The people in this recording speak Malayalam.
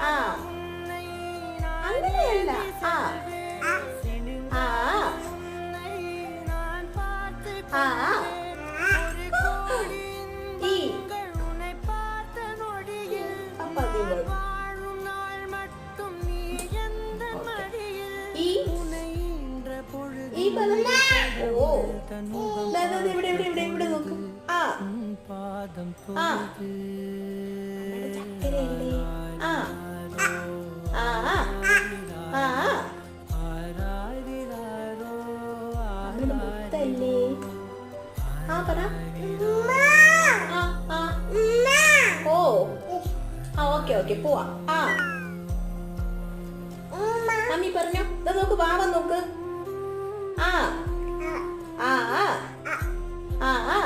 ആ അങ്ങനെയല്ല. ആ ആ ആ ഈ പതിവ് ഈ പദം ഓ ഇവിടെ ഇവിടെ ഇവിടെ ഇവിടെ നോക്ക്. ആ ആ ചക്കരയല്ലേ. ആ ആ ആ മുത്തല്ലേ. ആ പറ. ആ ആ ഓ ആ ഓക്കെ ഓക്കെ പോവാ. ആ മമ്മി പറഞ്ഞോ. ഇതാ നോക്ക് വാവ നോക്ക്. ആ ആ ആ ആ ആ